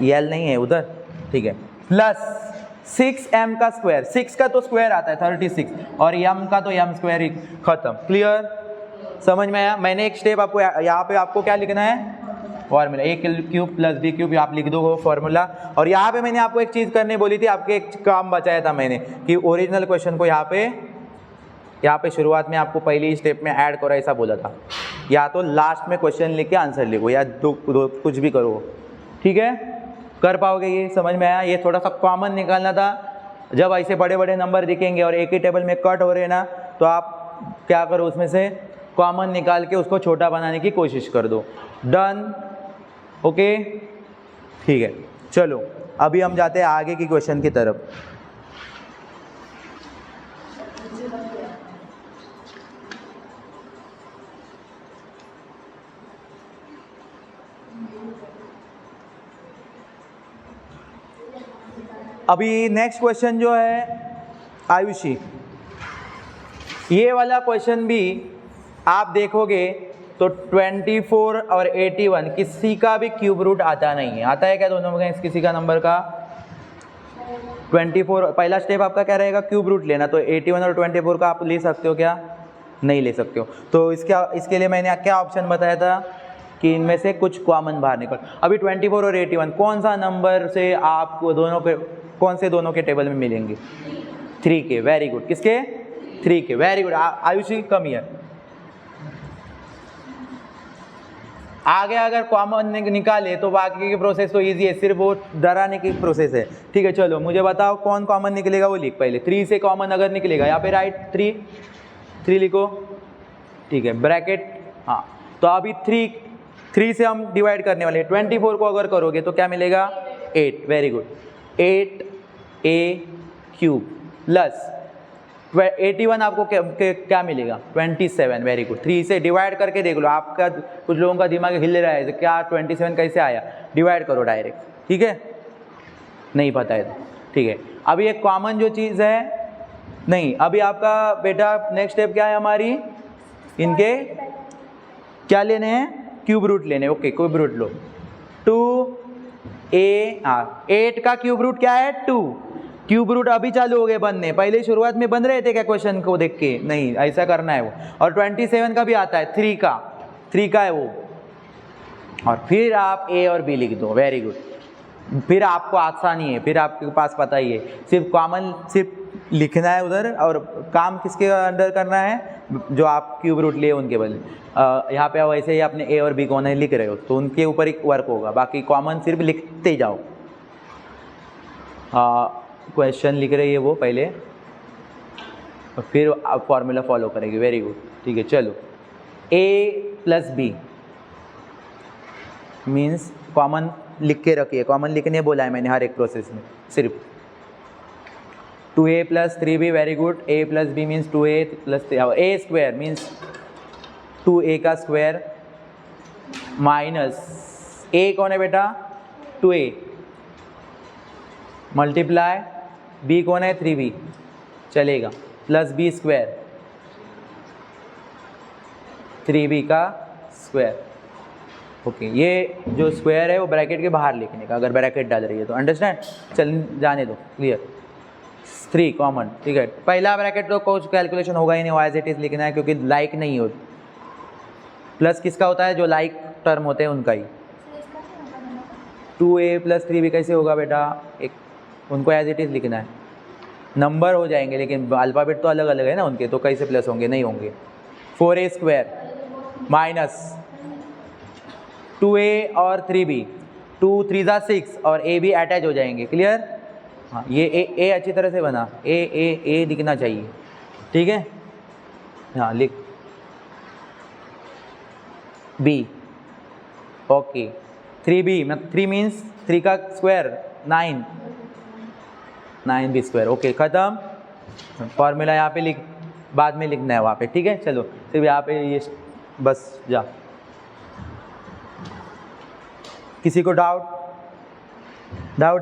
यल नहीं है उधर, ठीक है। प्लस 6m का स्क्वायर, 6 का तो स्क्वायर आता है 36 और m का तो m स्क्वायर ही, खत्म। क्लियर? समझ में आया? मैंने एक स्टेप आपको यहाँ पे आपको क्या लिखना है, formula a cube plus b cube, आप लिख दो फॉर्मूला। और यहाँ पे मैंने आपको एक चीज़ करने बोली थी, आपके एक काम बचाया था मैंने कि ओरिजिनल क्वेश्चन को यहाँ पे शुरुआत में आपको पहली स्टेप में ऐड करो, ऐसा बोला था। या तो लास्ट में क्वेश्चन लिख के आंसर लिखो या दो कुछ भी करो, ठीक है। कर पाओगे ये? समझ में आया? ये थोड़ा सा कॉमन निकालना था, जब ऐसे बड़े बड़े नंबर दिखेंगे और एक ही टेबल में कट हो रहे हैं ना, तो आप क्या करो, उसमें से कॉमन निकाल के उसको छोटा बनाने की कोशिश कर दो। डन? ओके, ठीक है। चलो अभी हम जाते हैं आगे की क्वेश्चन की तरफ। अभी नेक्स्ट क्वेश्चन जो है आयुषी, ये वाला क्वेश्चन भी आप देखोगे तो 24 और 81 किसी का भी क्यूब रूट आता नहीं है। आता है क्या दोनों में किसी का नंबर का? 24 पहला स्टेप आपका क्या रहेगा, क्यूब रूट लेना, तो 81 और 24 का आप ले सकते हो क्या? नहीं ले सकते हो। तो इसके लिए मैंने क्या ऑप्शन बताया था कि इनमें से कुछ कॉमन बाहर निकल। अभी 24 और 81 कौन सा नंबर से आपको कौन से दोनों के टेबल में मिलेंगे? 3 के। Very good. किसके? 3 के। Very good Ayushi, come here. आगे अगर कॉमन निकाले तो बाकी की प्रोसेस तो इजी है, सिर्फ वो डराने की प्रोसेस है, ठीक है। चलो मुझे बताओ कौन कॉमन निकलेगा वो लिख पहले। 3 से कॉमन अगर निकलेगा, यहाँ पे राइट 3 लिखो, ठीक है, ब्रैकेट। हाँ, तो अभी 3 से हम डिवाइड करने वाले हैं। 24 को अगर करोगे तो क्या मिलेगा? 8। Very good. 8a cube plus 81 आपको क्या मिलेगा? 27। Very good. 3 से डिवाइड करके देख लो, आपका कुछ लोगों का दिमाग हिल रहा है तो क्या 27 कैसे आया? डिवाइड करो डायरेक्ट, ठीक है, नहीं पता है तो ठीक है, अभी एक कॉमन जो चीज़ है, नहीं अभी आपका बेटा नेक्स्ट स्टेप क्या है हमारी, इनके क्या लेने हैं, क्यूब रूट लेने। ओके क्यूब रूट लो, 8 का क्यूब रूट क्या है 2। क्यूब रूट अभी चालू हो गए बनने, पहले शुरुआत में बन रहे थे क्या क्वेश्चन को देख के, नहीं ऐसा करना है वो। और 27 का भी आता है, 3 का है वो, और फिर आप ए और बी लिख दो, वेरी गुड। फिर आपको आसानी है, फिर आपके पास पता ही है, सिर्फ कॉमन सिर्फ लिखना है उधर, और काम किसके अंडर करना है, जो आप क्यूब रूट लिए उनके बदले। यहाँ पे वैसे ही आपने ए और बी कौन है लिख रहे हो तो उनके ऊपर एक वर्क होगा, बाकी कॉमन सिर्फ लिखते जाओ। क्वेश्चन लिख रही है वो पहले, और फिर आप फॉर्मूला फॉलो करेंगे, वेरी गुड। ठीक है चलो, ए प्लस बी मीन्स कॉमन लिख के रखिए, कॉमन लिखने बोला है मैंने हर एक प्रोसेस में, सिर्फ 2a plus 3b, very good. a plus B means 2a plus a square means 2a का स्क्वायर माइनस a कौन है बेटा 2a, मल्टीप्लाई b कौन है 3b, चलेगा, प्लस b स्क्वायर 3b का स्क्वायर। ओके ये जो स्क्वायर है वो ब्रैकेट के बाहर लिखने का, अगर ब्रैकेट डाल रही है तो, अंडरस्टैंड। चल जाने दो, क्लियर। 3 कॉमन, ठीक है। पहला ब्रैकेट तो कुछ कैलकुलेशन होगा ही नहीं, एज इट इज लिखना है क्योंकि लाइक नहीं होती। प्लस किसका होता है, जो लाइक टर्म होते हैं उनका ही। 2a प्लस 3b कैसे होगा बेटा, एक उनको एज इट इज लिखना है, नंबर हो जाएंगे लेकिन अल्फ़ाबेट तो अलग अलग है ना उनके, तो कैसे प्लस होंगे, नहीं होंगे। 4a स्क्वायर माइनस 2a और 3b, 2 3 6 और a भी अटैच हो जाएंगे, क्लियर। हाँ ये a अच्छी तरह से बना, a दिखना चाहिए, ठीक है। हाँ लिख b, ओके 3b, मतलब 3 मीन्स 3 का स्क्वायर 9b स्क्वायर, ओके ख़त्म। फॉर्मूला यहाँ पे लिख, बाद में लिखना है वहाँ पे, ठीक है। चलो सिर्फ यहाँ पे ये बस जा। किसी को डाउट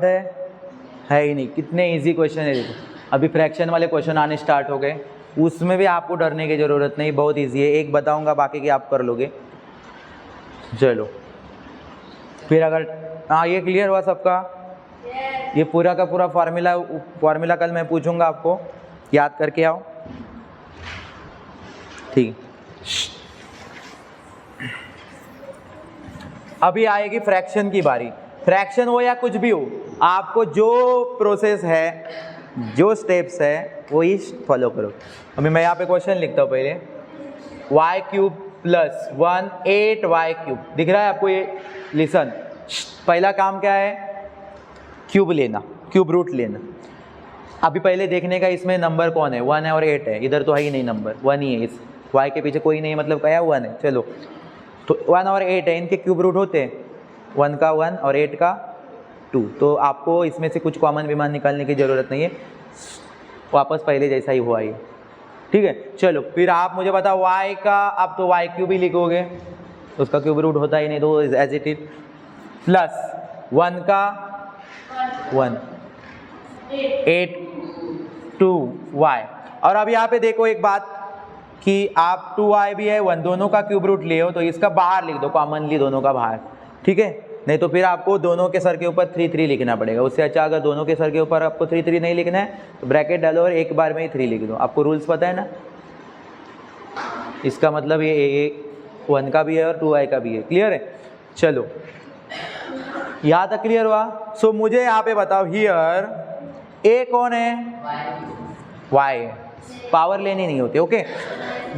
है ही नहीं, कितने इजी क्वेश्चन है देखो। अभी फ्रैक्शन वाले क्वेश्चन आने स्टार्ट हो गए, उसमें भी आपको डरने की ज़रूरत नहीं, बहुत इजी है। एक बताऊंगा बाकी की आप कर लोगे। चलो फिर अगर हाँ ये क्लियर हुआ सबका, ये पूरा का पूरा फार्मूला कल मैं पूछूंगा आपको, याद करके आओ, ठीक। अभी आएगी फ्रैक्शन की बारी। फ्रैक्शन हो या कुछ भी हो, आपको जो प्रोसेस है, जो स्टेप्स है वो ही फॉलो करो। अभी मैं यहाँ पे क्वेश्चन लिखता हूँ पहले, y cube plus 1 8y cube, दिख रहा है आपको ये, लिसन। पहला काम क्या है, क्यूब लेना, क्यूब रूट लेना। अभी पहले देखने का इसमें नंबर कौन है, 1 है और 8 है, इधर तो है ही नहीं नंबर, 1 ही है, इस y के पीछे कोई नहीं, मतलब क्या 1 है। चलो तो 1 और 8 है, इनके क्यूब रूट होते हैं, 1 का 1 और 8 का 2, तो आपको इसमें से कुछ कॉमन विमान निकालने की ज़रूरत नहीं है, वापस पहले जैसा ही हुआ ये, ठीक है। चलो फिर आप मुझे बताओ y का, आप तो y क्यूब ही लिखोगे, उसका क्यूब रूट होता ही नहीं, तो एज इट इज, प्लस 1 का 1 8 2y। और अब यहाँ पे देखो एक बात कि आप 2y भी है 1, दोनों का क्यूब रूट ले हो तो इसका बाहर लिख दो, कॉमनली दोनों का बाहर, ठीक है। नहीं तो फिर आपको दोनों के सर के ऊपर 3 3 लिखना पड़ेगा। उससे अच्छा अगर दोनों के सर के ऊपर आपको 3 3 नहीं लिखना है तो ब्रैकेट डालो और एक बार में ही 3 लिख दो। आपको रूल्स पता है ना, इसका मतलब ये 1 का भी है और 2y का भी है, क्लियर है। चलो यहाँ तक क्लियर हुआ। सो मुझे यहाँ पे बताओ, हियर a कौन है, y, पावर लेनी नहीं होती, ओके।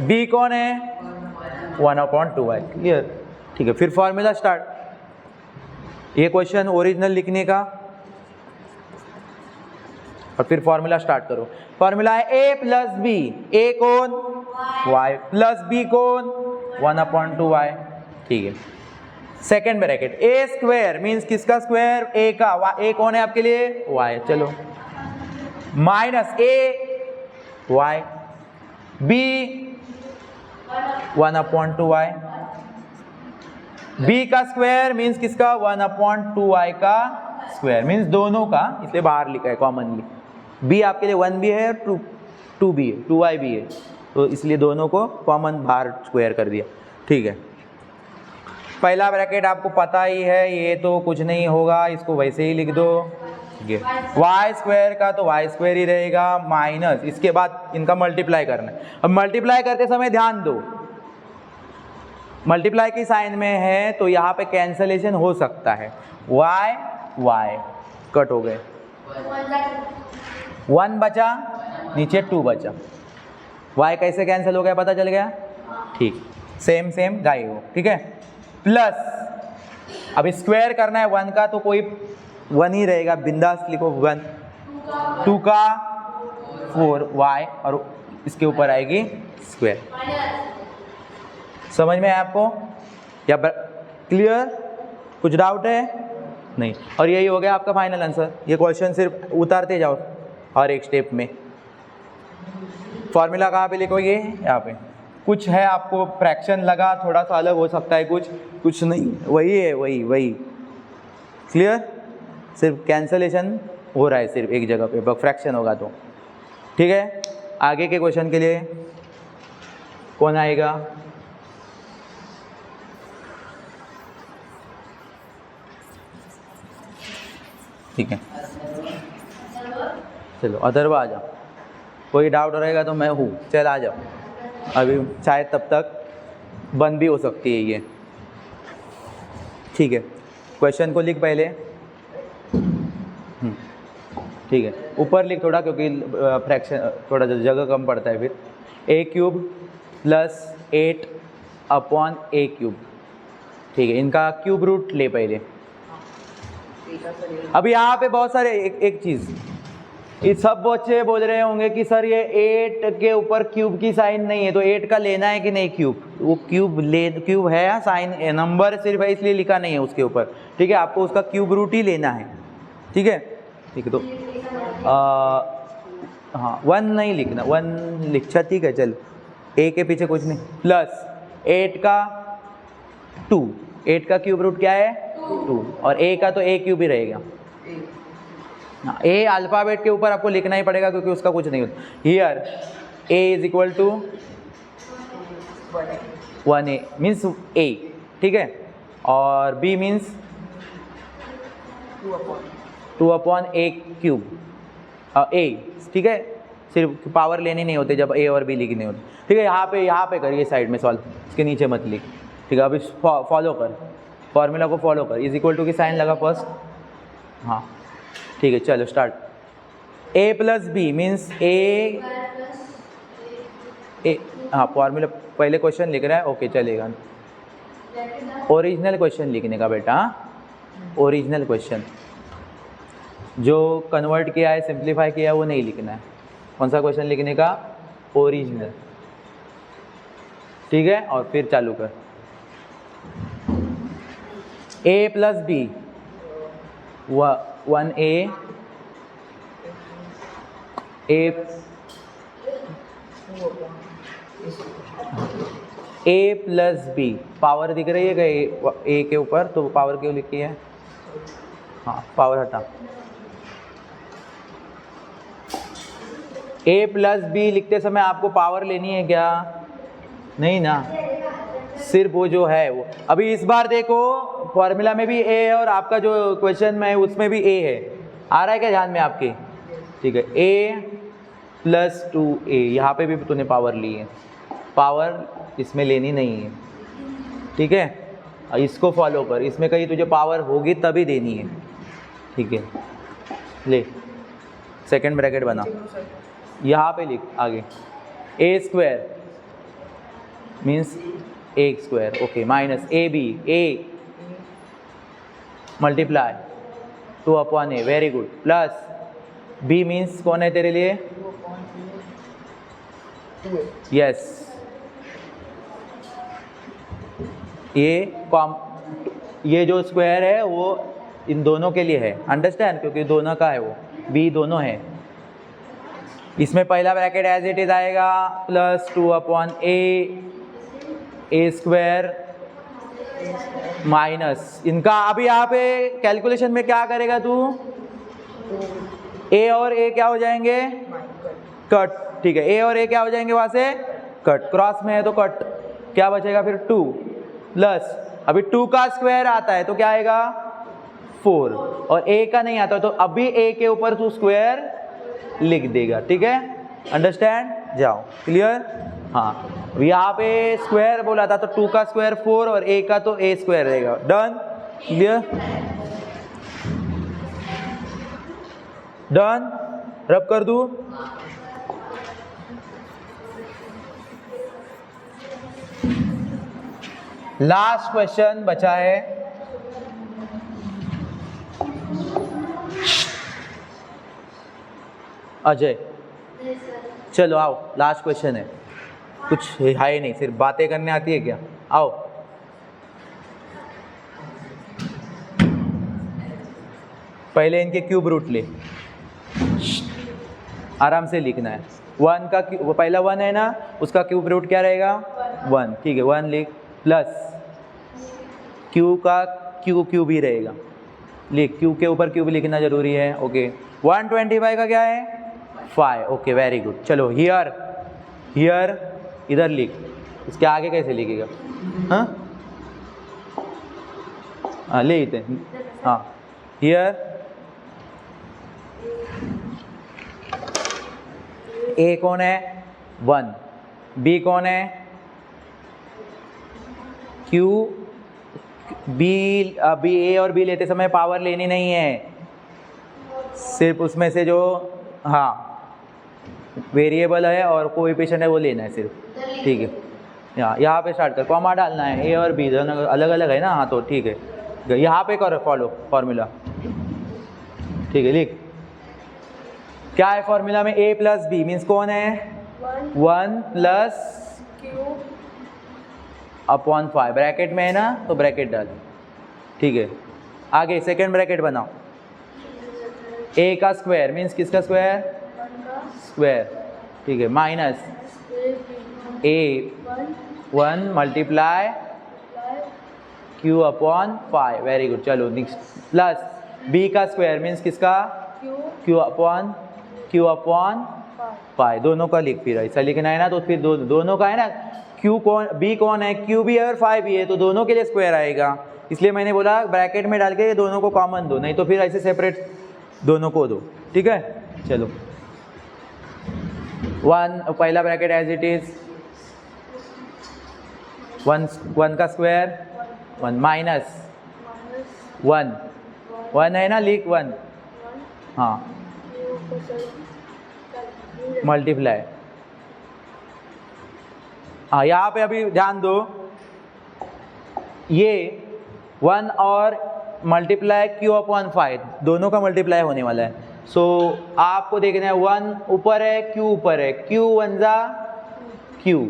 b कौन है, 1/2y, क्लियर, ठीक है। फिर फॉर्मूला स्टार्ट, ये क्वेश्चन ओरिजिनल लिखने का और फिर फॉर्मूला स्टार्ट करो। फॉर्मूला है a प्लस बी, a कौन y प्लस b कौन 1/2y, ठीक है। Second bracket a square means किसका स्क्वायर, a का, a कौन है आपके लिए y, चलो, minus a y, b 1/2y, b का स्क्वायर मीन्स किसका 1/2y का स्क्वायर मीन्स दोनों का, इसलिए बाहर लिखा है कॉमनली। बी आपके लिए 1 भी है और 2 भी है, 2y भी है, तो इसलिए दोनों को कॉमन बाहर स्क्वायर कर दिया। ठीक है, पहला ब्रैकेट आपको पता ही है, ये तो कुछ नहीं होगा, इसको वैसे ही लिख दो। ये वाई स्क्वायर का तो वाई स्क्वायर ही रहेगा माइनस, इसके बाद इनका मल्टीप्लाई करना है। अब मल्टीप्लाई करते समय ध्यान दो, मल्टीप्लाई की साइन में है तो यहाँ पे कैंसलेशन हो सकता है, वाई वाई कट हो गए, 1 बचा, नीचे 2 बचा, वाई कैसे कैंसिल हो गया पता चल गया। ठीक, सेम सेम गाय हो, ठीक है। प्लस अब स्क्वायर करना है 1 का तो कोई 1 ही रहेगा, बिंदास लिखो 1, 2 का 4y और इसके ऊपर आएगी स्क्वायर। समझ में है आपको या क्लियर? कुछ डाउट है? नहीं। और यही हो गया आपका फाइनल आंसर। ये क्वेश्चन सिर्फ उतारते जाओ हर एक स्टेप में। फॉर्मूला कहाँ पे लिखोगे? यहाँ पे। कुछ है आपको फ्रैक्शन लगा, थोड़ा सा अलग हो सकता है, कुछ नहीं, वही है, वही क्लियर। सिर्फ कैंसलेशन हो रहा है सिर्फ एक जगह पे, फ्रैक्शन होगा तो। ठीक है, आगे के क्वेश्चन के लिए कौन आएगा? ठीक है, चलो अथर्वा आ जाओ। कोई डाउट रहेगा तो मैं हूँ, चल आ जाओ। अभी शायद तब तक बंद भी हो सकती है ये। ठीक है, क्वेश्चन को लिख पहले। ठीक है, ऊपर लिख थोड़ा, क्योंकि फ्रैक्शन थोड़ा जगह कम पड़ता है फिर। a³ + 8/a³। ठीक है, इनका क्यूब रूट ले पहले। अभी यहाँ पे बहुत सारे एक चीज़, ये सब बच्चे बोल रहे होंगे कि सर ये 8 के ऊपर क्यूब की साइन नहीं है, तो 8 का लेना है कि नहीं क्यूब? वो क्यूब है या साइन नंबर सिर्फ है इसलिए लिखा नहीं है उसके ऊपर। ठीक है, आपको उसका क्यूब रूट ही लेना है। ठीक है, तो हाँ 1 नहीं लिखना, 1 लिखा। ठीक है, चलो a के पीछे कुछ नहीं, प्लस 8 का 2, 8 का क्यूब रूट क्या है? 2, और a का तो a³ ही रहेगा। ए अल्फ़ाबेट के ऊपर आपको लिखना ही पड़ेगा क्योंकि उसका कुछ नहीं होता। Here a = 1a means a, ठीक है, और b मीन्स 2/a³। a, ठीक है, सिर्फ पावर लेनी नहीं होती जब a और b लिखने होते। ठीक है, यहाँ पे करिए साइड में सॉल्व, इसके नीचे मत लिख। ठीक है, अभी फॉलो कर, फॉर्मूला को फॉलो कर। = की साइन लगा फर्स्ट, हाँ ठीक है, चलो start. a + b means a, हाँ फॉर्मूला पहले क्वेश्चन लिख रहा है, ओके चलेगा। ओरिजिनल क्वेश्चन लिखने का बेटा, ओरिजिनल क्वेश्चन जो कन्वर्ट किया है, सिंप्लीफाई किया है, वो नहीं लिखना है। कौन सा क्वेश्चन लिखने का? ओरिजिनल। ठीक है, और फिर चालू कर। a + b 1a, a + b, power दिख रही है क्या a के ऊपर? तो पावर क्यों लिखी है? हाँ पावर हटा। a + b लिखते समय आपको पावर लेनी है क्या? नहीं ना, सिर्फ वो जो है वो। अभी इस बार देखो फॉर्मूला में भी a है और आपका जो क्वेश्चन में है उसमें भी a है। आ रहा है क्या ध्यान में आपके? ठीक है, a + 2a, यहाँ पे भी तूने पावर ली है, पावर इसमें लेनी नहीं है। ठीक है, इसको फॉलो कर, इसमें कहीं तुझे पावर होगी तभी देनी है। ठीक है, ले सेकंड ब्रैकेट बना, यहाँ पे लिख आगे। a² means a², okay, minus ab, a multiply 2/a, very good, plus b means कौन है तेरे लिए? यस, ये जो स्क्वायर है वो इन दोनों के लिए है, अंडरस्टैंड, क्योंकि दोनों का है वो, b दोनों है। इसमें पहला ब्रैकेट एज इट इज आएगा, +2/a, a² माइनस इनका। अभी यहाँ पे कैलकुलेशन में क्या करेगा तू, ए और ए क्या हो जाएंगे, कट, ठीक है, ए और ए क्या हो जाएंगे वहां से, कट, क्रॉस में है तो कट, क्या बचेगा फिर 2 प्लस, अभी 2 का स्क्वायर आता है तो क्या आएगा 4, और ए का नहीं आता तो अभी ए के ऊपर तू स्क्वायर लिख देगा, ठीक है, अंडरस्टैंड, जाओ, क्लियर। हाँ यहाँ पे स्क्वायर बोला था तो 2 का स्क्वायर 4 और ए का तो ए स्क्वायर रहेगा, डन, क्लियर, डन, रब कर दूं। लास्ट क्वेश्चन बचा है, अजय, चलो आओ, लास्ट क्वेश्चन है, कुछ है ही नहीं, सिर्फ बातें करने आती है क्या, आओ। पहले इनके क्यूब रूट ले, आराम से लिखना है, 1 का वो पहला 1 है ना, उसका क्यूब रूट क्या रहेगा 1, ठीक है, 1 लिख, प्लस क्यू का क्यूब ही रहेगा, लिख, क्यू के ऊपर क्यूब लिखना जरूरी है, ओके, 125 का क्या है 5, ओके, वेरी गुड, चलो हियर, हियर इधर लिख, इसके आगे कैसे लिखेगा, हाँ ले इतने, हाँ हियर ए कौन है 1, बी कौन है क्यू, बी, अभी ए और बी लेते समय पावर लेनी नहीं है, सिर्फ उसमें से जो हाँ वेरिएबल है और कोएफिशिएंट है वो लेना है सिर्फ, ठीक है, यहाँ पे स्टार्ट कर, कॉमा डालना है, ए और बी दोनों अलग अलग है ना, हाँ तो ठीक है, यहाँ पे करो फॉलो फॉर्मूला, ठीक है, लिख, क्या है फॉर्मूला में, a प्लस बी मीन्स कौन है 1 प्लस अपॉन 5, ब्रैकेट में है ना तो ब्रैकेट डाल, ठीक है, आगे सेकेंड ब्रैकेट बनाओ, a का स्क्वायर मीन्स किसका स्क्वायर, स्क्वायर, ठीक है, minus a 1 multiply q upon 5, very good, चलो नेक्स्ट, प्लस b का स्क्वायर मीन्स किसका q अपॉन 5, दोनों का लिख, फिर ऐसा लिखना है ना, तो फिर दोनों का है ना, q कौन, b कौन है, q भी है और 5 भी है, तो दोनों के लिए स्क्वायर आएगा, इसलिए मैंने बोला ब्रैकेट में डाल के दोनों को कॉमन दो, नहीं तो फिर ऐसे सेपरेट दोनों को दो, ठीक है, चलो 1 पहला ब्रैकेट एज इट इज 1 का स्क्वायर 1 माइनस 1 है ना, लिख 1, हाँ मल्टीप्लाई, हाँ यहाँ पे अभी ध्यान दो, ये 1 और मल्टीप्लाई क्यू अपॉन 5 दोनों का मल्टीप्लाई होने वाला है, सो आपको देखना है 1 ऊपर है क्यू ऊपर है, क्यू 1 जा क्यू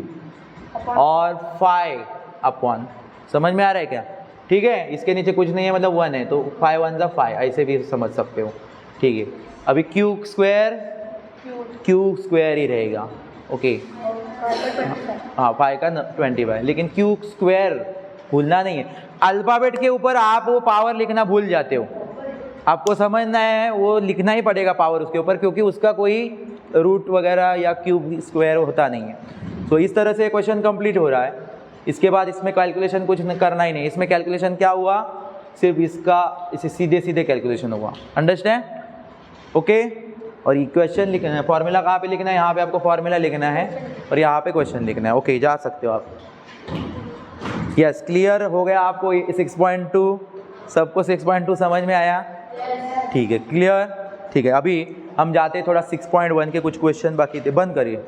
और 5 अपॉन, समझ में आ रहा है क्या, ठीक है, इसके नीचे कुछ नहीं है मतलब 1 है तो 5 1 जा 5, ऐसे भी समझ सकते हो, ठीक है, अभी क्यू स्क्वायर ही रहेगा, ओके, हाँ 5 का 25, लेकिन क्यू स्क्वायर भूलना नहीं है, अल्फ़ाबेट के ऊपर आप वो पावर लिखना भूल जाते हो, आपको समझना है वो लिखना ही पड़ेगा पावर उसके ऊपर, क्योंकि उसका कोई रूट वगैरह या क्यूब स्क्वायर होता नहीं है, तो इस तरह से क्वेश्चन कंप्लीट हो रहा है, इसके बाद इसमें कैलकुलेशन कुछ करना ही नहीं, इसमें कैलकुलेशन क्या हुआ, सिर्फ इसका इसे सीधे सीधे कैलकुलेशन हुआ, अंडरस्टैंड, ओके, और ये क्वेश्चन लिखना है, फॉर्मूला कहाँ पे लिखना है, यहाँ पे आपको फॉर्मूला लिखना है और यहाँ पे क्वेश्चन लिखना है, ओके, जा सकते हो आप, यस, क्लियर हो गया आपको 6.2, सबको 6.2 समझ में आया, ठीक है, क्लियर, ठीक है, अभी हम जाते थोड़ा 6.1 के कुछ क्वेश्चन बाकी थे, बंद करिए।